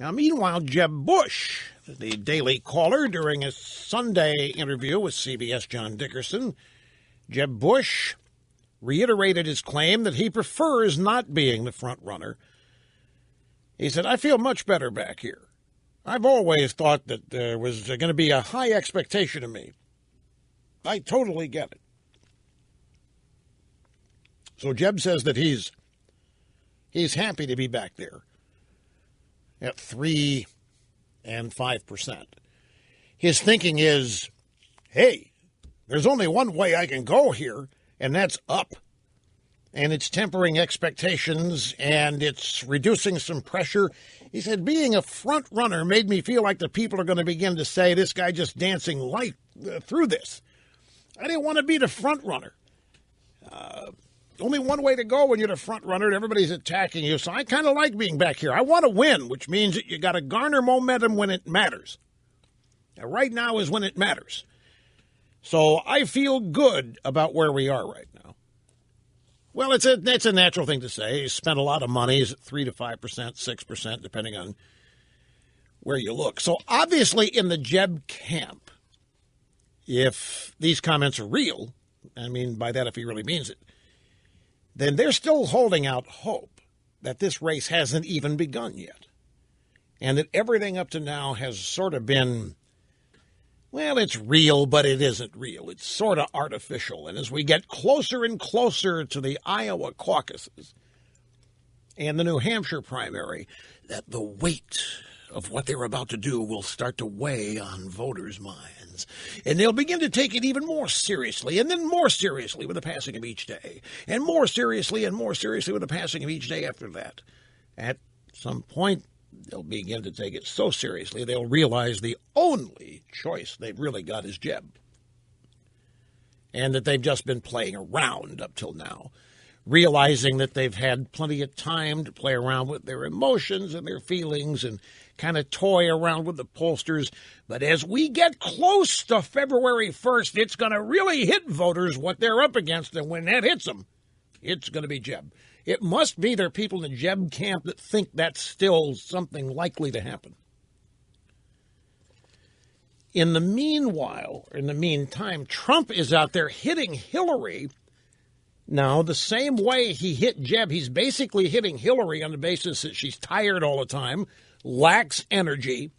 Now, meanwhile, Jeb Bush, the Daily Caller, during a Sunday interview with CBS John Dickerson, Jeb Bush reiterated his claim that he prefers not being the front runner. He said, "I feel much better back here. I've always thought that there was going to be a high expectation of me. I totally get it." So Jeb says that he's happy to be back there at 3 and 5%. His thinking is, hey, there's only one way I can go here, and that's up. And it's tempering expectations, and it's reducing some pressure. He said, being a front runner made me feel like the people are going to begin to say, this guy just dancing light through this. I didn't want to be the front runner. Only one way to go when you're the front runner and everybody's attacking you. So I kind of like being back here. I want to win, which means that you got to garner momentum when it matters. Now, right now is when it matters. So I feel good about where we are right now. Well, that's a natural thing to say. He spent a lot of money. Is it 3 to 5%, 6%, depending on where you look. So obviously in the Jeb camp, if these comments are real, I mean by that if he really means it, then they're still holding out hope that this race hasn't even begun yet. And that everything up to now has sort of been, well, it's real, but it isn't real. It's sort of artificial. And as we get closer and closer to the Iowa caucuses and the New Hampshire primary, that the weight of what they're about to do will start to weigh on voters' minds. And they'll begin to take it even more seriously, and then more seriously with the passing of each day, and more seriously with the passing of each day after that. At some point, they'll begin to take it so seriously, they'll realize the only choice they've really got is Jeb. And that they've just been playing around up till now, realizing that they've had plenty of time to play around with their emotions and their feelings and kind of toy around with the pollsters. But as we get close to February 1st, it's going to really hit voters what they're up against. And when that hits them, it's going to be Jeb. It must be there are people in the Jeb camp that think that's still something likely to happen. In the meantime, Trump is out there hitting Hillary. Now, the same way he hit Jeb, he's basically hitting Hillary on the basis that she's tired all the time, lacks energy,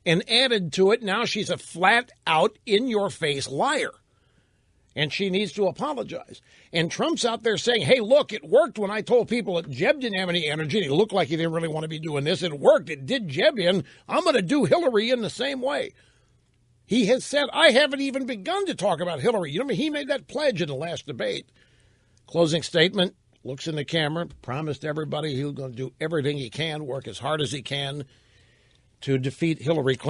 and added to it, now she's a flat-out, in-your-face liar. And she needs to apologize. And Trump's out there saying, hey, look, it worked when I told people that Jeb didn't have any energy. And he looked like he didn't really want to be doing this. It worked. It did Jeb in. I'm going to do Hillary in the same way. He has said, I haven't even begun to talk about Hillary. You know, he made that pledge in the last debate. Closing statement, looks in the camera, promised everybody he was going to do everything he can, work as hard as he can to defeat Hillary Clinton.